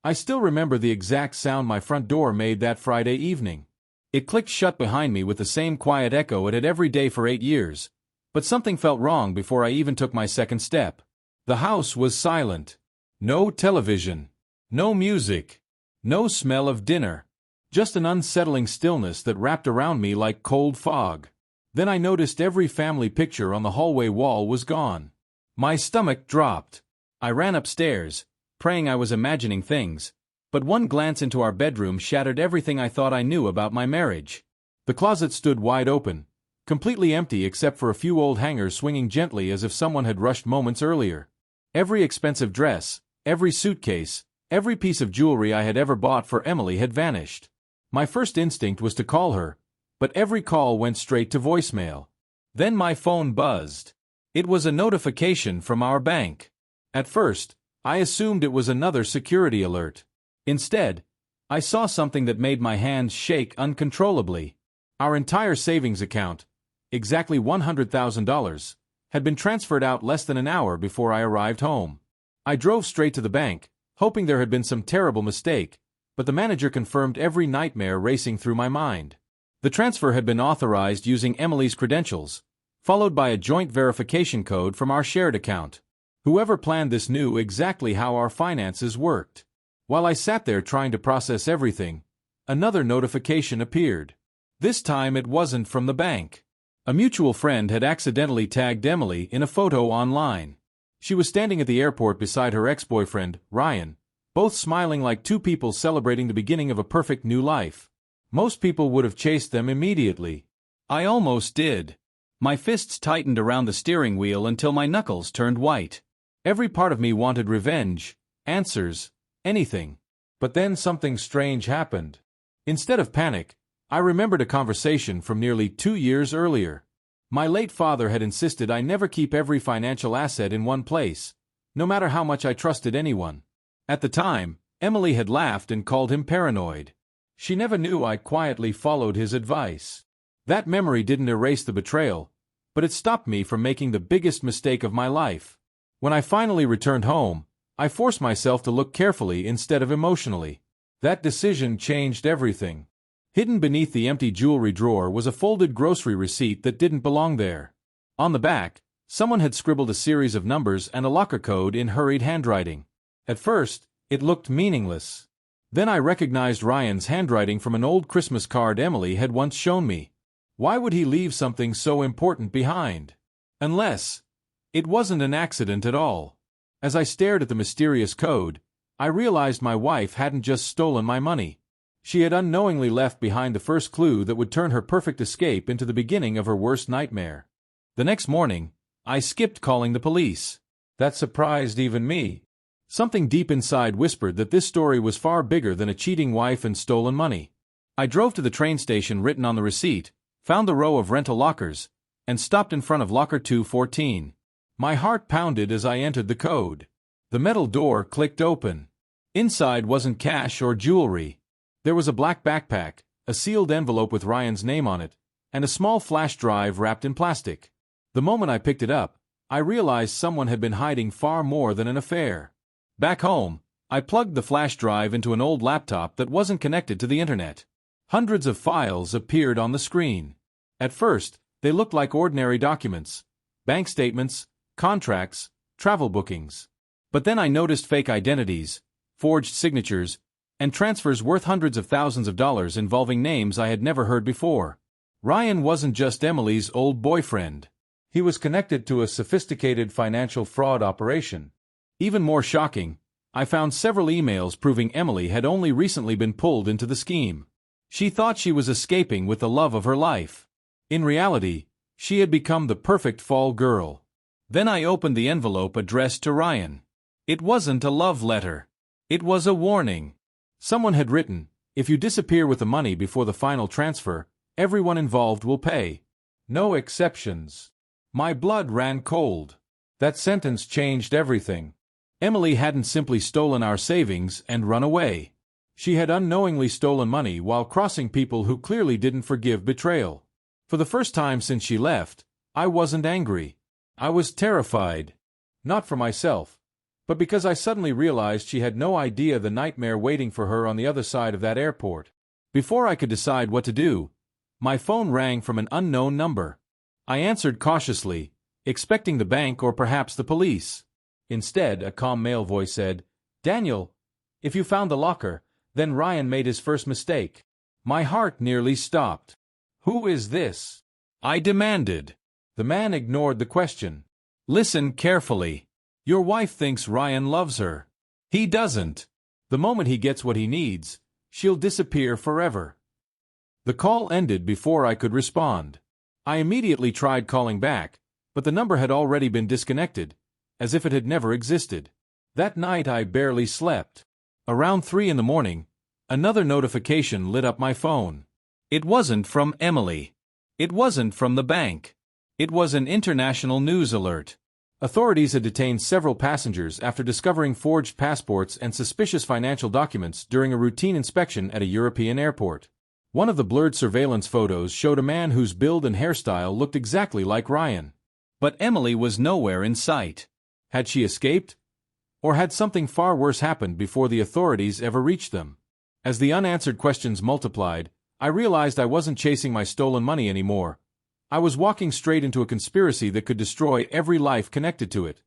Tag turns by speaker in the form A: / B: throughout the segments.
A: I still remember the exact sound my front door made that Friday evening. It clicked shut behind me with the same quiet echo it had every day for 8 years. But something felt wrong before I even took my second step. The house was silent. No television. No music. No smell of dinner. Just an unsettling stillness that wrapped around me like cold fog. Then I noticed every family picture on the hallway wall was gone. My stomach dropped. I ran upstairs, praying I was imagining things, but one glance into our bedroom shattered everything I thought I knew about my marriage. The closet stood wide open, completely empty except for a few old hangers swinging gently as if someone had rushed moments earlier. Every expensive dress, every suitcase, every piece of jewelry I had ever bought for Emily had vanished. My first instinct was to call her, but every call went straight to voicemail. Then my phone buzzed. It was a notification from our bank. At first, I assumed it was another security alert. Instead, I saw something that made my hands shake uncontrollably. Our entire savings account, exactly $100,000, had been transferred out less than an hour before I arrived home. I drove straight to the bank, hoping there had been some terrible mistake, but the manager confirmed every nightmare racing through my mind. The transfer had been authorized using Emily's credentials, followed by a joint verification code from our shared account. Whoever planned this knew exactly how our finances worked. While I sat there trying to process everything, another notification appeared. This time it wasn't from the bank. A mutual friend had accidentally tagged Emily in a photo online. She was standing at the airport beside her ex-boyfriend, Ryan, both smiling like two people celebrating the beginning of a perfect new life. Most people would have chased them immediately. I almost did. My fists tightened around the steering wheel until my knuckles turned white. Every part of me wanted revenge, answers, anything. But then something strange happened. Instead of panic, I remembered a conversation from nearly 2 years earlier. My late father had insisted I never keep every financial asset in one place, no matter how much I trusted anyone. At the time, Emily had laughed and called him paranoid. She never knew I quietly followed his advice. That memory didn't erase the betrayal, but it stopped me from making the biggest mistake of my life. When I finally returned home, I forced myself to look carefully instead of emotionally. That decision changed everything. Hidden beneath the empty jewelry drawer was a folded grocery receipt that didn't belong there. On the back, someone had scribbled a series of numbers and a locker code in hurried handwriting. At first, it looked meaningless. Then I recognized Ryan's handwriting from an old Christmas card Emily had once shown me. Why would he leave something so important behind? Unless it wasn't an accident at all. As I stared at the mysterious code, I realized my wife hadn't just stolen my money. She had unknowingly left behind the first clue that would turn her perfect escape into the beginning of her worst nightmare. The next morning, I skipped calling the police. That surprised even me. Something deep inside whispered that this story was far bigger than a cheating wife and stolen money. I drove to the train station written on the receipt, found the row of rental lockers, and stopped in front of locker 214. My heart pounded as I entered the code. The metal door clicked open. Inside wasn't cash or jewelry. There was a black backpack, a sealed envelope with Ryan's name on it, and a small flash drive wrapped in plastic. The moment I picked it up, I realized someone had been hiding far more than an affair. Back home, I plugged the flash drive into an old laptop that wasn't connected to the internet. Hundreds of files appeared on the screen. At first, they looked like ordinary documents, bank statements, contracts, travel bookings. But then I noticed fake identities, forged signatures, and transfers worth hundreds of thousands of dollars involving names I had never heard before. Ryan wasn't just Emily's old boyfriend. He was connected to a sophisticated financial fraud operation. Even more shocking, I found several emails proving Emily had only recently been pulled into the scheme. She thought she was escaping with the love of her life. In reality, she had become the perfect fall girl. Then I opened the envelope addressed to Ryan. It wasn't a love letter. It was a warning. Someone had written, "If you disappear with the money before the final transfer, everyone involved will pay. No exceptions." My blood ran cold. That sentence changed everything. Emily hadn't simply stolen our savings and run away. She had unknowingly stolen money while crossing people who clearly didn't forgive betrayal. For the first time since she left, I wasn't angry. I was terrified. Not for myself, but because I suddenly realized she had no idea the nightmare waiting for her on the other side of that airport. Before I could decide what to do, my phone rang from an unknown number. I answered cautiously, expecting the bank or perhaps the police. Instead, a calm male voice said, "Daniel, if you found the locker, then Ryan made his first mistake." My heart nearly stopped. "Who is this?" I demanded. The man ignored the question. "Listen carefully. Your wife thinks Ryan loves her. He doesn't. The moment he gets what he needs, she'll disappear forever." The call ended before I could respond. I immediately tried calling back, but the number had already been disconnected, as if it had never existed. That night I barely slept. Around 3 in the morning, another notification lit up my phone. It wasn't from Emily. It wasn't from the bank. It was an international news alert. Authorities had detained several passengers after discovering forged passports and suspicious financial documents during a routine inspection at a European airport. One of the blurred surveillance photos showed a man whose build and hairstyle looked exactly like Ryan. But Emily was nowhere in sight. Had she escaped? Or had something far worse happened before the authorities ever reached them? As the unanswered questions multiplied, I realized I wasn't chasing my stolen money anymore. I was walking straight into a conspiracy that could destroy every life connected to it.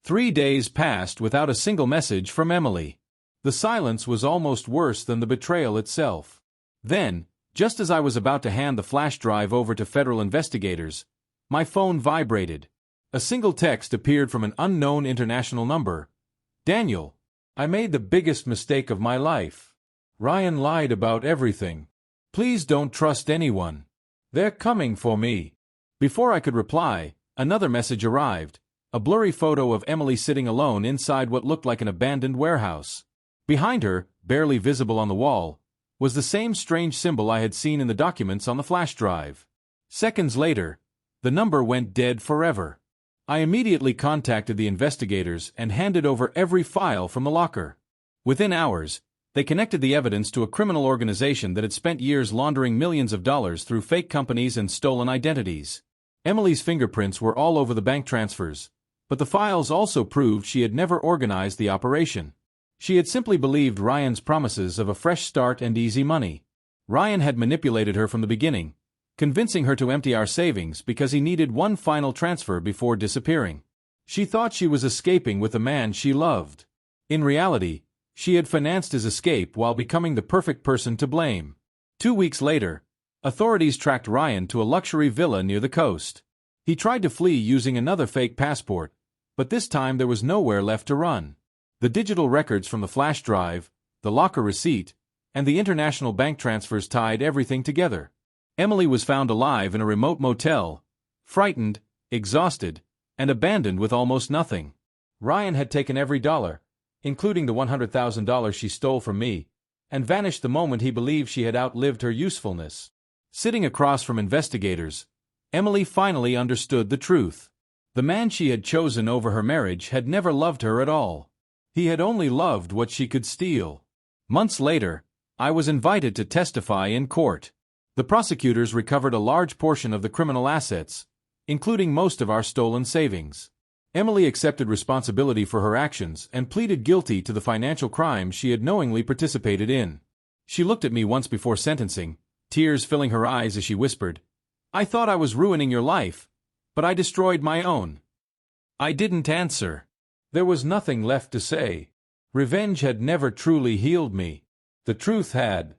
A: 3 days passed without a single message from Emily. The silence was almost worse than the betrayal itself. Then, just as I was about to hand the flash drive over to federal investigators, my phone vibrated. A single text appeared from an unknown international number. "Daniel, I made the biggest mistake of my life. Ryan lied about everything. Please don't trust anyone. They're coming for me." Before I could reply, another message arrived, a blurry photo of Emily sitting alone inside what looked like an abandoned warehouse. Behind her, barely visible on the wall, was the same strange symbol I had seen in the documents on the flash drive. Seconds later, the number went dead forever. I immediately contacted the investigators and handed over every file from the locker. Within hours, they connected the evidence to a criminal organization that had spent years laundering millions of dollars through fake companies and stolen identities. Emily's fingerprints were all over the bank transfers, but the files also proved she had never organized the operation. She had simply believed Ryan's promises of a fresh start and easy money. Ryan had manipulated her from the beginning, convincing her to empty our savings because he needed one final transfer before disappearing. She thought she was escaping with the man she loved. In reality, she had financed his escape while becoming the perfect person to blame. 2 weeks later, authorities tracked Ryan to a luxury villa near the coast. He tried to flee using another fake passport, but this time there was nowhere left to run. The digital records from the flash drive, the locker receipt, and the international bank transfers tied everything together. Emily was found alive in a remote motel, frightened, exhausted, and abandoned with almost nothing. Ryan had taken every dollar, including the $100,000 she stole from me, and vanished the moment he believed she had outlived her usefulness. Sitting across from investigators, Emily finally understood the truth. The man she had chosen over her marriage had never loved her at all. He had only loved what she could steal. Months later, I was invited to testify in court. The prosecutors recovered a large portion of the criminal assets, including most of our stolen savings. Emily accepted responsibility for her actions and pleaded guilty to the financial crimes she had knowingly participated in. She looked at me once before sentencing, tears filling her eyes as she whispered, "I thought I was ruining your life, but I destroyed my own." I didn't answer. There was nothing left to say. Revenge had never truly healed me. The truth had.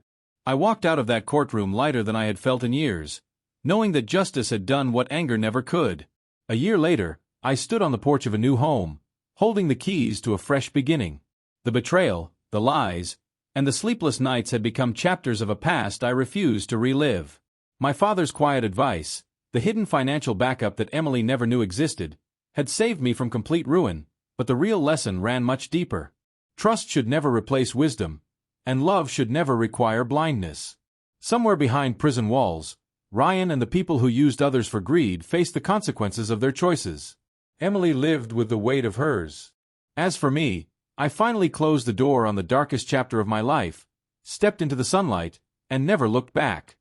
A: I walked out of that courtroom lighter than I had felt in years, knowing that justice had done what anger never could. A year later, I stood on the porch of a new home, holding the keys to a fresh beginning. The betrayal, the lies, and the sleepless nights had become chapters of a past I refused to relive. My father's quiet advice, the hidden financial backup that Emily never knew existed, had saved me from complete ruin, but the real lesson ran much deeper. Trust should never replace wisdom, and love should never require blindness. Somewhere behind prison walls, Ryan and the people who used others for greed faced the consequences of their choices. Emily lived with the weight of hers. As for me, I finally closed the door on the darkest chapter of my life, stepped into the sunlight, and never looked back.